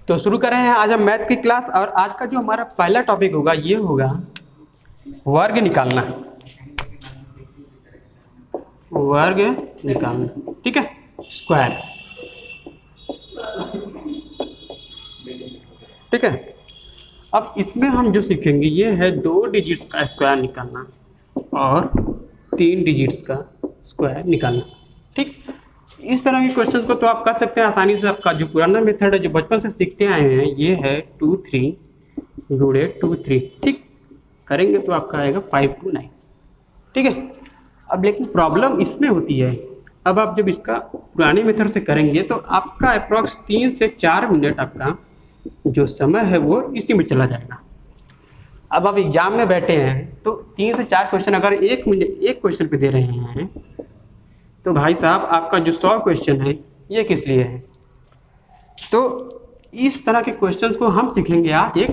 तो शुरू कर रहे हैं आज हम मैथ की क्लास। और आज का जो हमारा पहला टॉपिक होगा ये होगा वर्ग निकालना। वर्ग निकालना, ठीक है, स्क्वायर, ठीक है। अब इसमें हम जो सीखेंगे ये है 2 डिजिट्स का स्क्वायर निकालना और 3 डिजिट्स का स्क्वायर निकालना, ठीक। इस तरह के क्वेश्चंस को तो आप कर सकते हैं आसानी से। आपका जो पुराना मेथड है जो बचपन से सीखते आए हैं ये है 2 3 गुणे 2 3, ठीक। करेंगे तो आपका आएगा 5 2 9, ठीक है। अब लेकिन प्रॉब्लम इसमें होती है, अब आप जब इसका पुराने मेथड से करेंगे तो आपका अप्रॉक्स 3 से 4 मिनट आपका जो समय है वो इसी में चला जाएगा। अब आप एग्जाम में बैठे हैं तो 3 से 4 क्वेश्चन अगर एक क्वेश्चन पे दे रहे हैं तो भाई साहब आपका जो 100 क्वेश्चन है ये किस लिए है। तो इस तरह के क्वेश्चंस को हम सीखेंगे आज एक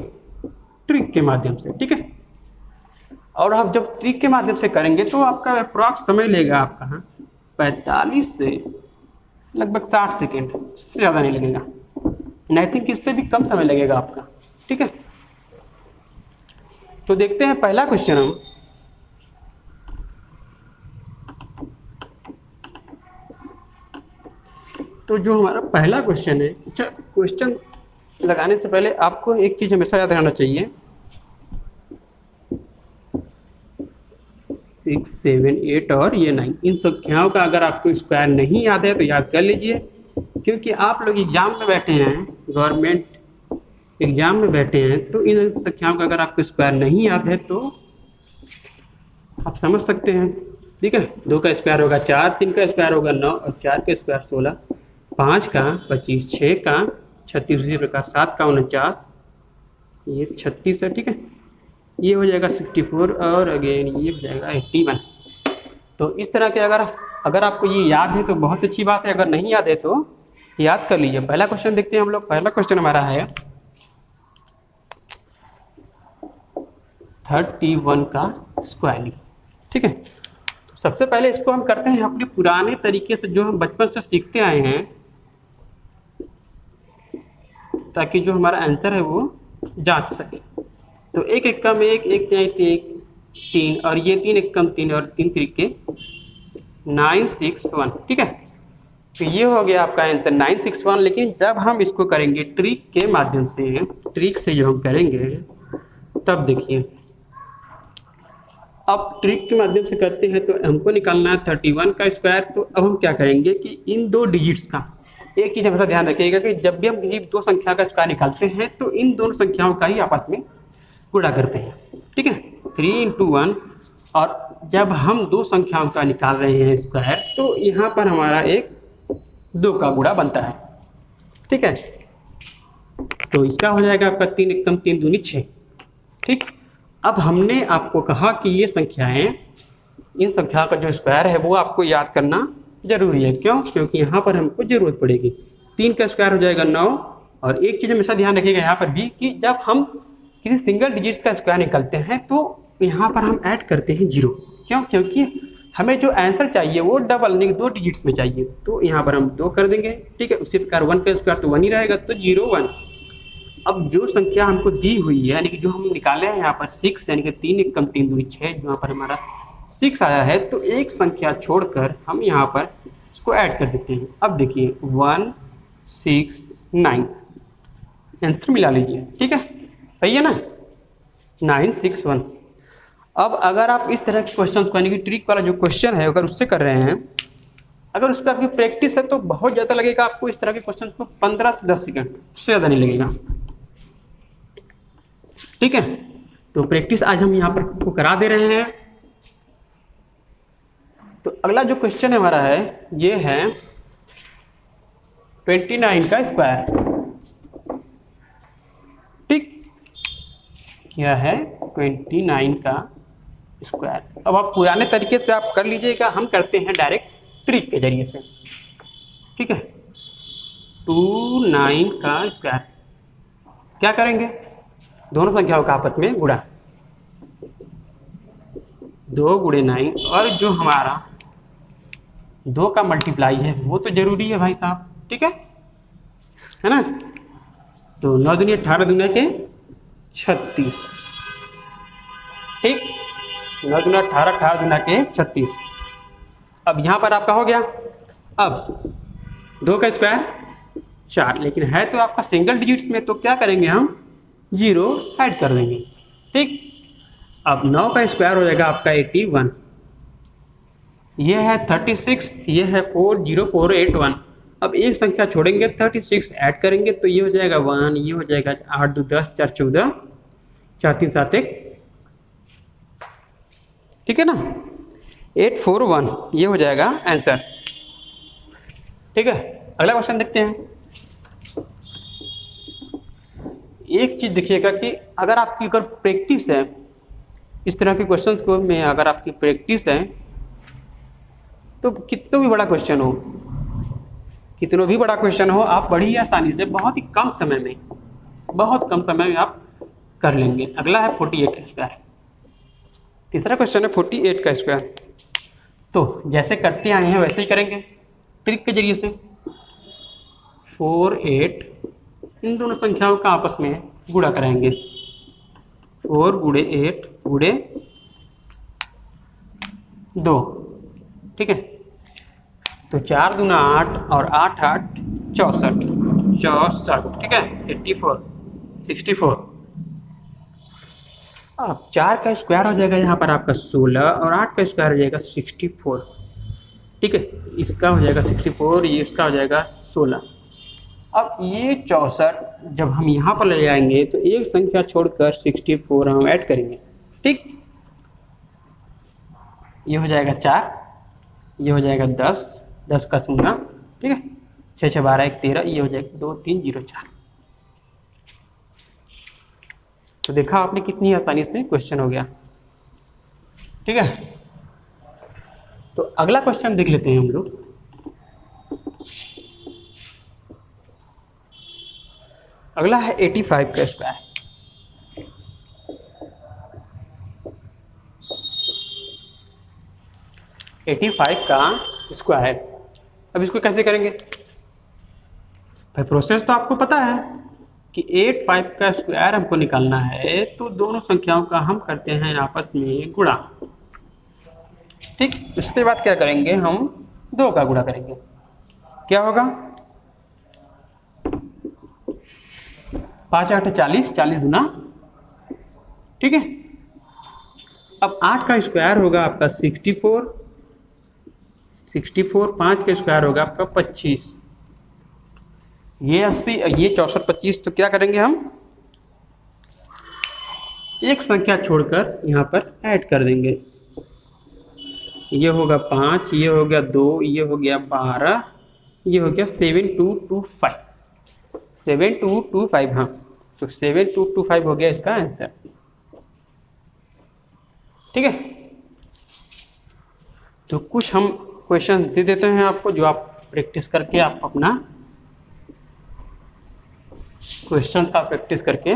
ट्रिक के माध्यम से, ठीक है। और आप जब ट्रिक के माध्यम से करेंगे तो आपका अप्रॉक्स समय लेगा आपका 45 से लगभग 60 सेकेंड, इससे ज़्यादा नहीं लगेगा। आई थिंक इससे भी कम समय लगेगा आपका, ठीक है। तो देखते हैं पहला क्वेश्चन हम। तो जो हमारा पहला क्वेश्चन है, अच्छा, क्वेश्चन लगाने से पहले आपको एक चीज़ हमेशा याद रहना चाहिए, 6 7 8 और ये 9, इन संख्याओं का अगर आपको स्क्वायर नहीं याद है तो याद कर लीजिए, क्योंकि आप लोग एग्जाम में बैठे हैं, गवर्नमेंट एग्जाम में बैठे हैं, तो इन संख्याओं का अगर आपको स्क्वायर नहीं याद है तो आप समझ सकते हैं, ठीक है। 2 का स्क्वायर होगा 4, 3 का स्क्वायर होगा 9 और 4 का स्क्वायर 16, 5 का 25, 6 का 36, इसी प्रकार 7 का 49, ये 36 है, ठीक है। ये हो जाएगा 64 और अगेन ये हो जाएगा 81। तो इस तरह के अगर आपको ये याद है तो बहुत अच्छी बात है, अगर नहीं याद है तो याद कर लीजिए। पहला क्वेश्चन देखते हैं हम लोग। पहला क्वेश्चन हमारा है 31 का स्क्वायर, ठीक है। तो सबसे पहले इसको हम करते हैं अपने पुराने तरीके से जो हम बचपन से सीखते आए हैं, ताकि जो हमारा आंसर है वो जांच सके। तो 1 1 कम 1, 1 1 3 और ये 3 1 कम 3 और 3 3 9 6 1, ठीक है। तो ये हो गया आपका आंसर 961। लेकिन जब हम इसको करेंगे ट्रिक के माध्यम से, ट्रिक से जो हम करेंगे तब देखिए, अब ट्रिक के माध्यम से करते हैं तो हमको निकालना है 31 का स्क्वायर। तो अब हम क्या करेंगे कि इन 2 डिजिट्स का एक चीज़ हमेशा ध्यान रखिएगा कि जब भी हम किसी 2 संख्या का स्क्वायर निकालते हैं तो इन दोनों संख्याओं का ही आपस में गुणा करते हैं, ठीक है, 3 × 1। और जब हम 2 संख्याओं का निकाल रहे हैं स्क्वायर तो यहाँ पर हमारा एक 2 का गुणा बनता है, ठीक है। तो इसका हो जाएगा आपका 3 1 कम 3 दूनी 6, ठीक। अब हमने आपको कहा कि ये संख्याएं, इन संख्याओं का जो स्क्वायर है वो आपको याद करना जरूरी है। क्यों? क्योंकि यहाँ पर हमको जरूरत पड़ेगी। 3 का स्क्वायर हो जाएगा 9। और एक चीज़ हमेशा ध्यान रखिएगा यहाँ पर भी कि जब हम किसी सिंगल डिजिट्स का स्क्वायर निकालते हैं तो यहाँ पर हम ऐड करते हैं 0। क्यों? क्योंकि हमें जो आंसर चाहिए वो डबल यानी 2 डिजिट्स में चाहिए। तो यहाँ पर हम 2 कर देंगे, ठीक है। उसी प्रकार 1 का स्क्वायर तो 1 ही रहेगा, तो 0 1। अब जो संख्या हमको दी हुई है यानी कि जो हम निकाले हैं यहाँ पर 6 यानी कि 3 1 कम 3 दूनी 6, यहाँ पर हमारा 6 आया है, तो एक संख्या छोड़कर हम यहाँ पर इसको ऐड कर देते हैं। अब देखिए 1 6 9 आंसर मिला लीजिए, ठीक है, सही है ना, 961। अब अगर आप इस तरह के क्वेश्चन को यानी कि ट्रिक वाला जो क्वेश्चन है अगर उससे कर रहे हैं, अगर उस पर आपकी प्रैक्टिस है तो बहुत ज़्यादा लगेगा आपको इस तरह के क्वेश्चन को, 15 से 10 सेकंड, उससे ज़्यादा नहीं लगेगा, ठीक है। तो प्रैक्टिस आज हम यहाँ पर आपको करा दे रहे हैं। तो अगला जो क्वेश्चन हमारा है ये है 29 का स्क्वायर, ठीक। क्या है 29 का स्क्वायर। अब आप पुराने तरीके से आप कर लीजिएगा, हम करते हैं डायरेक्ट ट्रिक के जरिए से, ठीक है। 29 का स्क्वायर क्या करेंगे, दोनों संख्याओं का आपस में गुणा, 2 × 9 और जो हमारा 2 का मल्टीप्लाई है वो तो जरूरी है भाई साहब, ठीक है ना। तो 9 दूनी 18, दूना के 36, ठीक। 9 दूना 18, 18 दूना के 36। अब यहाँ पर आपका हो गया। अब 2 का स्क्वायर 4, लेकिन है तो आपका सिंगल डिजिट्स में, तो क्या करेंगे हम 0 ऐड कर देंगे, ठीक। अब 9 का स्क्वायर हो जाएगा आपका 81, ये है 36, ये है 40481। अब एक संख्या छोड़ेंगे 36 ऐड करेंगे तो ये हो जाएगा 1, ये हो जाएगा 8 2 10 4 14 4 3 7 1, ठीक है ना, 841 ये हो जाएगा आंसर, ठीक है। अगला क्वेश्चन देखते हैं। एक चीज देखिएगा कि अगर आपकी अगर प्रैक्टिस है इस तरह के क्वेश्चंस को में, अगर आपकी प्रैक्टिस है तो कितना भी बड़ा क्वेश्चन हो, कितना भी बड़ा क्वेश्चन हो, आप बड़ी आसानी से बहुत ही कम समय में, बहुत कम समय में आप कर लेंगे। अगला है 48 का स्क्वायर। तीसरा क्वेश्चन है 48 का स्क्वायर। तो जैसे करते आए हैं वैसे ही करेंगे, ट्रिक के जरिए से। 4 8 इन दोनों संख्याओं का आपस में गुणा कराएंगे। 4 गुणे 8 गुणे 2, ठीक है। तो 4 दूना 8 और 8 8 64, ठीक है। 84 64। अब 4 का स्क्वायर हो जाएगा यहाँ पर आपका 16 और 8 का स्क्वायर हो जाएगा 64, ठीक है। इसका हो जाएगा 64, ये इसका हो जाएगा 16। अब ये 64 जब हम यहाँ पर ले जाएंगे तो एक संख्या छोड़कर 64 हम ऐड करेंगे, ठीक। ये हो जाएगा 4, ये हो जाएगा 10, 10 का 0, ठीक है। 6 6 12 1 13, ये हो जाएगा 2 3 0 4। तो देखा आपने कितनी आसानी से क्वेश्चन हो गया, ठीक है। तो अगला क्वेश्चन देख लेते हैं हम लोग। अगला है 85 का स्क्वायर। का स्क्वायर। अब इसको कैसे करेंगे भाई? प्रोसेस तो आपको पता है कि 85 का स्क्वायर हमको निकालना है, तो दोनों संख्याओं का हम करते हैं आपस में गुणा, ठीक। उसके बाद क्या करेंगे, हम 2 का गुणा करेंगे। क्या होगा? 5 8 40, 40 गुना, ठीक है। अब 8 का स्क्वायर होगा आपका 64, 5 का स्क्वायर होगा आपका 25, ये 80, ये 64 25। तो क्या करेंगे हम, एक संख्या छोड़कर यहाँ पर ऐड कर देंगे। ये होगा 5, ये हो गया 2, ये हो गया 12, ये हो गया 7225, 7225, हाँ। तो 7225 हो गया इसका आंसर, ठीक है। तो कुछ हम क्वेश्चन दे देते हैं आपको, जो आप प्रैक्टिस करके आप अपना क्वेश्चन का प्रैक्टिस करके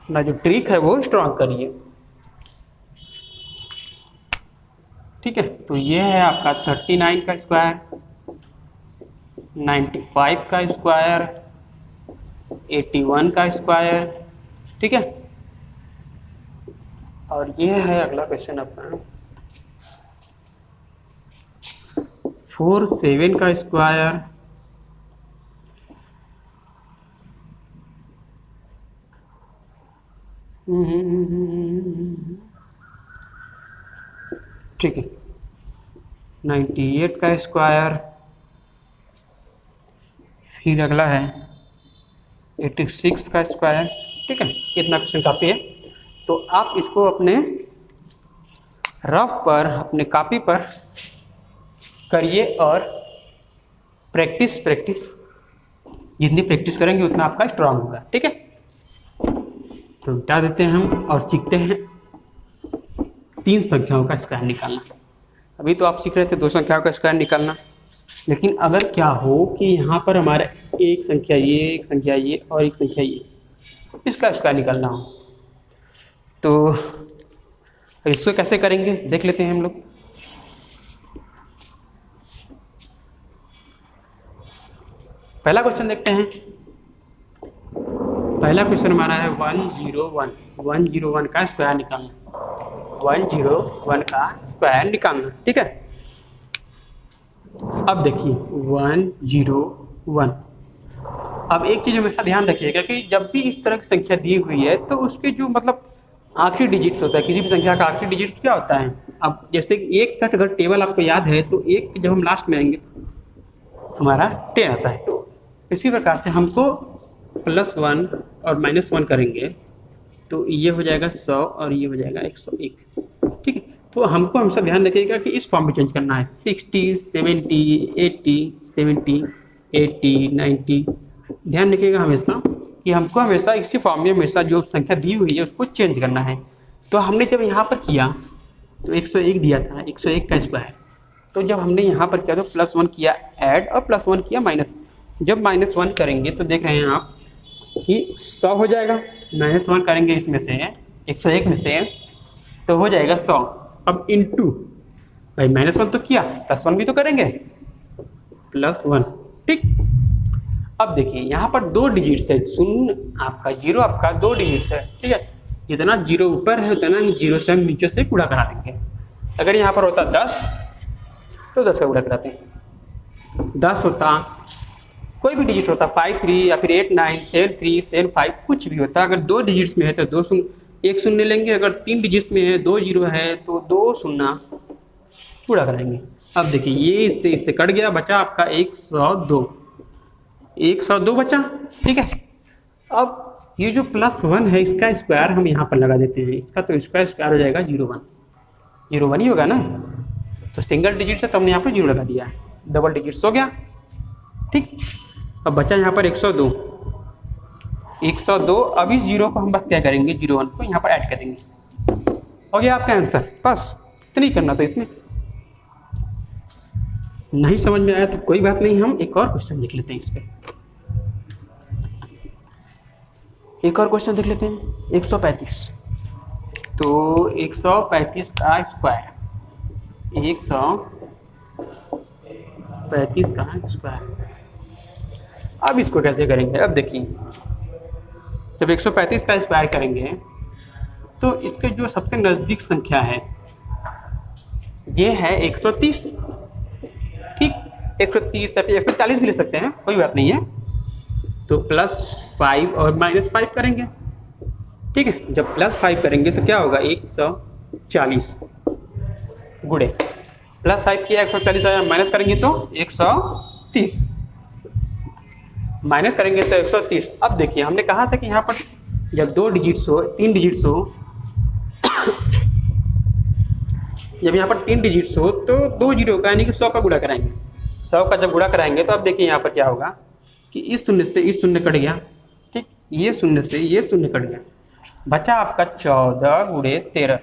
अपना जो ट्रिक है वो स्ट्रॉन्ग करिए, ठीक है। तो ये है आपका 39 का स्क्वायर, 95 का स्क्वायर, 81 का स्क्वायर, ठीक है। और ये है अगला क्वेश्चन अपना 47 का स्क्वायर, ठीक है। 98 का स्क्वायर, फिर अगला है 86 का स्क्वायर, ठीक है। इतना क्वेश्चन काफ़ी है। तो आप इसको अपने रफ पर, अपने कॉपी पर करिए और प्रैक्टिस जितनी प्रैक्टिस करेंगे उतना आपका स्ट्रांग होगा, ठीक है। तो बता देते हैं हम और सीखते हैं 3 संख्याओं का स्क्वायर निकालना। अभी तो आप सीख रहे थे 2 संख्याओं का स्क्वायर निकालना, लेकिन अगर क्या हो कि यहाँ पर हमारा एक संख्या ये, एक संख्या ये और एक संख्या ये, इसका स्क्वायर निकालना हो, तो इसको कैसे करेंगे देख लेते हैं हम लोग। पहला क्वेश्चन देखते हैं। पहला क्वेश्चन हमारा है 101। 101 का स्क्वायर निकालना। 101 का स्क्वायर निकालना, ठीक है। अब देखिए 101। अब एक चीज़ हमेशा ध्यान रखिएगा कि जब भी इस तरह की संख्या दी हुई है तो उसके जो मतलब आखिरी डिजिट्स होता है, किसी भी संख्या का आखिरी डिजिट क्या होता है। अब जैसे कि एक का अगर टेबल आपको याद है तो एक जब हम लास्ट में आएंगे तो हमारा 10 आता है। तो इसी प्रकार से हमको +1 और -1 करेंगे तो ये हो जाएगा 100 और ये हो जाएगा 101, ठीक है। तो हमको हमेशा ध्यान रखिएगा कि इस फॉर्म में चेंज करना है। 60, 70, 80, 70, 80, 90। ध्यान रखिएगा हमेशा कि हमको हमेशा इसी फॉर्म में हमेशा जो संख्या दी हुई है उसको चेंज करना है। तो हमने जब यहाँ पर किया तो 101 दिया था, 101 का स्क्वायर। तो जब हमने यहाँ पर किया तो +1 किया ऐड और +1 किया माइनस। जब -1 करेंगे तो देख रहे हैं आप कि 100 हो जाएगा। -1 करेंगे इसमें से 101 में से तो हो जाएगा 100। अब इंटू भाई -1 तो किया, +1 भी तो करेंगे, +1, ठीक। अब देखिए यहाँ पर 2 डिजिट्स है, 0 आपका 0 आपका 2 डिजिट्स है, ठीक है। जितना 0 ऊपर है उतना ही 0 से हम नीचे से गुणा करा देंगे। अगर यहाँ पर होता 10 तो 10 का गुणा कराते हैं। 10 होता, कोई भी डिजिट होता 5 3 या फिर 8 9 7 3 7 5 कुछ भी होता। अगर 2 डिजिट्स में है तो 1 शून्य लेंगे। अगर 3 डिजिट्स में है 2 0 है तो 2 शून्य पूरा कराएंगे। अब देखिए ये इससे कट गया, बचा आपका 102। 102 बचा, ठीक है। अब ये जो +1 है इसका स्क्वायर हम यहाँ पर लगा देते हैं। इसका तो स्क्वायर हो जाएगा 01। 01 ही होगा ना। तो सिंगल डिजिट से तो हमने यहाँ पर 0 लगा दिया, डबल डिजिट्स हो गया, ठीक। अब बचा यहाँ पर 102। 102। अब इस 0 को हम बस क्या करेंगे, 01 को यहाँ पर ऐड कर देंगे। हो गया आपका आंसर। बस इतना ही करना था इसमें। नहीं समझ में आया तो कोई बात नहीं, हम एक और क्वेश्चन देख लेते हैं इस पर। एक और क्वेश्चन देख लेते हैं। 135। तो 135 का स्क्वायर, 135 का स्क्वायर। अब इसको कैसे करेंगे। अब देखिए जब 135 का स्क्वायर करेंगे तो इसके जो सबसे नज़दीक संख्या है ये है 130, ठीक। 130 या फिर 140 भी ले सकते हैं, कोई बात नहीं है। तो +5 और -5 करेंगे, ठीक है। जब +5 करेंगे तो क्या होगा, 140 गुणे +5 किया 140 आया, माइनस करेंगे तो 130, माइनस करेंगे तो 130। अब देखिए हमने कहा था कि यहाँ पर जब 2 डिजिट्स हो, 3 डिजिट्स हो, जब यहाँ पर 3 डिजिट्स हो तो 2 0 का यानी कि 100 का गुणा कराएंगे। 100 का जब गुणा कराएंगे तो अब देखिए यहाँ पर क्या होगा कि इस शून्य से इस शून्य कट गया, ठीक। ये शून्य से ये शून्य कट गया, बचा आपका 14 गुणे 13।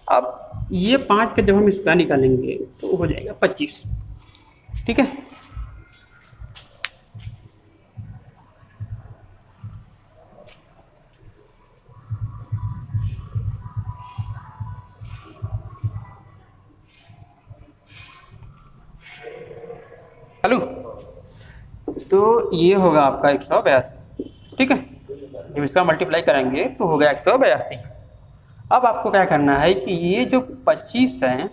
अब ये 5 का जब हम इसका निकालेंगे तो हो जाएगा 25, ठीक है। हेलो, तो ये होगा आपका 182, ठीक है। जब इसका मल्टीप्लाई करेंगे तो हो गया 182। अब आपको क्या करना है कि ये जो 25 है,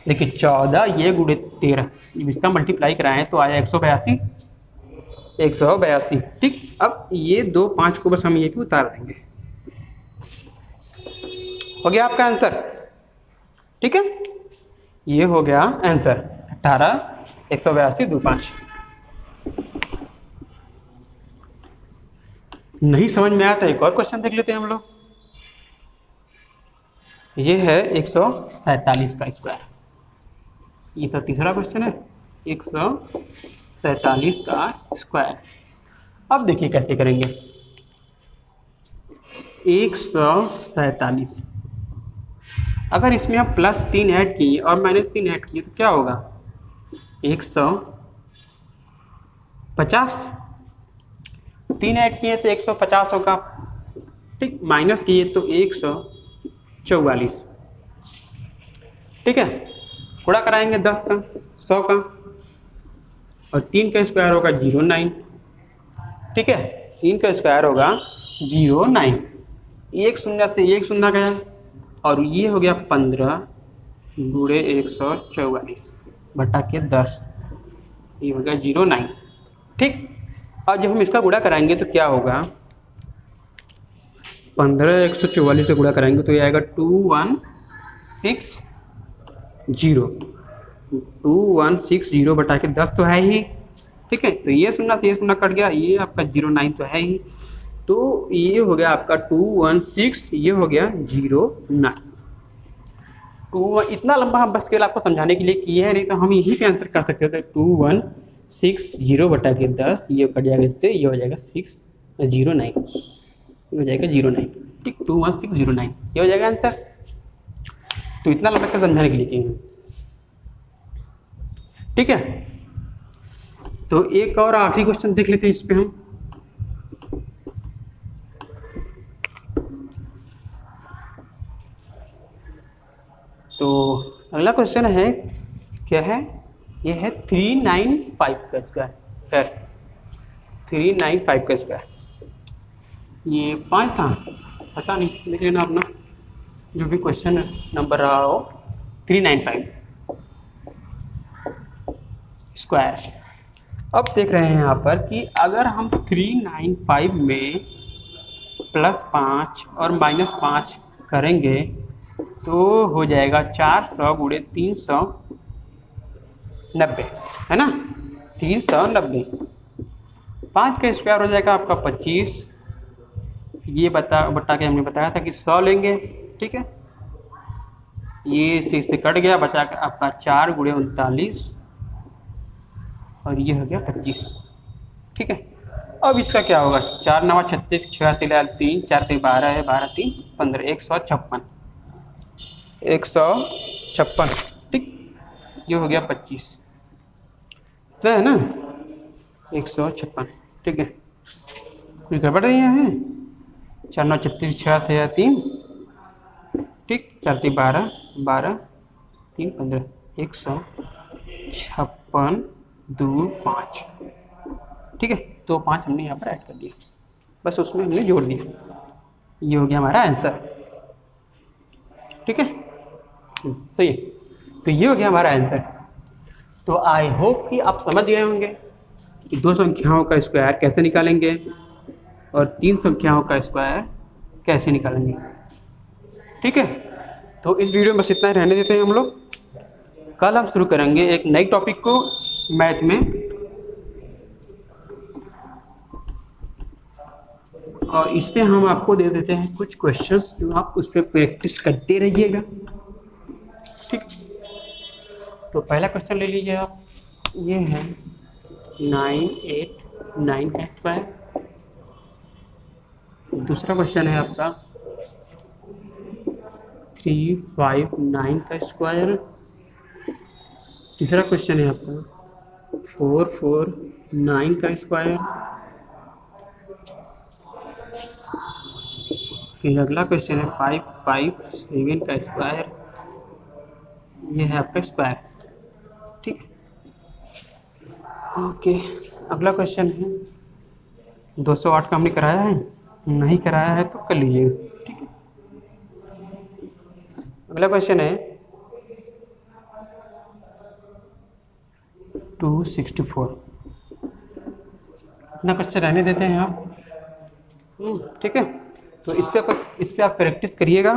देखिए 14 ये गुणे 13, जब इसका मल्टीप्लाई कराएं तो आया 182, 182, ठीक। अब ये 2 5 को बस हम ये भी उतार देंगे, हो गया आपका आंसर, ठीक है। ये हो गया आंसर 18, 182, 2 5। नहीं समझ में आया तो एक और क्वेश्चन देख लेते हैं हम लोग। ये है 147 का स्क्वायर। ये तो तीसरा क्वेश्चन है, 147 का स्क्वायर। अब देखिए कैसे करेंगे। 147 अगर इसमें हम +3 ऐड किए और -3 ऐड किए तो क्या होगा, 150। 3 ऐड किए तो 150 होगा, ठीक। माइनस किए तो 144, ठीक है। गुणा कराएंगे 10 का 100 का और 3 का स्क्वायर होगा 09। ठीक है, 3 का स्क्वायर होगा 09। एक शून्य से एक शून्य गया और ये हो गया 15 गुणे 144 बटा के 10, ये हो गया 09। ठीक, अब जब हम इसका गुणा कराएंगे तो क्या होगा, 15 144 से गुणा कराएंगे तो ये आएगा 2160 बटा के 10 तो है ही। ठीक है, तो ये शून्य से ये शून्य कट गया, ये आपका 09 तो है ही, तो ये हो गया आपका 216, ये हो गया 09। तो इतना लंबा हम बस स्केल आपको समझाने के लिए किए हैं, नहीं तो हम यहीं पे आंसर कर सकते थे। 2160 बटा के 10, ये कट जाएगा इससे, ये हो जाएगा 609, ये हो जाएगा 09। ठीक, 21609 ये हो जाएगा आंसर। तो इतना लंबा स्केल समझाने के लिए किए हैं। ठीक है, तो एक और आखिरी क्वेश्चन देख लेते हैं इस पे हम। तो अगला क्वेश्चन है, क्या है, ये है 395 का स्क्वायर। खैर 395 का स्क्वायर, ये 5 था, पता नहीं, देख लेना अपना जो भी क्वेश्चन नंबर रहा हो। 395 स्क्वायर। अब देख रहे हैं यहाँ पर कि अगर हम 395 में +5 और -5 करेंगे तो हो जाएगा 400 गुणे 390, है ना, 390। 5 का स्क्वायर हो जाएगा आपका 25, ये बटा के हमने बताया था कि 100 लेंगे। ठीक है, ये इस चीज़ से कट गया, बचा के आपका 4 गुणे 39 और ये हो गया 25। ठीक है, अब इसका क्या होगा, 4 9 36, 86 लाल 3, 4 3 12 है, 12 3 15, 156, 156। ठीक, ये हो गया 25, तो है ना 156। ठीक है, कोई गड़बड़ नहीं है, 4 9 36, 86 या 3। ठीक, 4 3 12, 12 3 15, 156 2 5। ठीक है, तो 5 हमने यहाँ पर ऐड कर दिया, बस उसमें हमने जोड़ दिया, ये हो गया हमारा आंसर। ठीक है, सही है, तो ये हो गया हमारा आंसर। तो आई होप कि आप समझ गए होंगे कि 2 संख्याओं का स्क्वायर कैसे निकालेंगे और 3 संख्याओं का स्क्वायर कैसे निकालेंगे। ठीक है, तो इस वीडियो में बस इतना ही रहने देते हैं हम लोग। कल हम शुरू करेंगे एक नई टॉपिक को मैथ में, और इस पे हम आपको दे देते हैं कुछ क्वेश्चंस जो आप उस पर प्रैक्टिस करते रहिएगा। ठीक, तो पहला क्वेश्चन ले लीजिए आप, ये है 989 का स्क्वायर। दूसरा क्वेश्चन है आपका 359 का स्क्वायर। तीसरा क्वेश्चन है आपका 449 का स्क्वायर। फिर अगला क्वेश्चन है 557 का स्क्वायर, ये है आपका स्क्वायर। ठीक, ओके। अगला क्वेश्चन है 208 का हमने कराया है, नहीं कराया है तो कर लीजिएगा। ठीक है, अगला क्वेश्चन है 264। इतना क्वेश्चन रहने देते हैं आप। ठीक है, तो इस पे आप प्रैक्टिस करिएगा।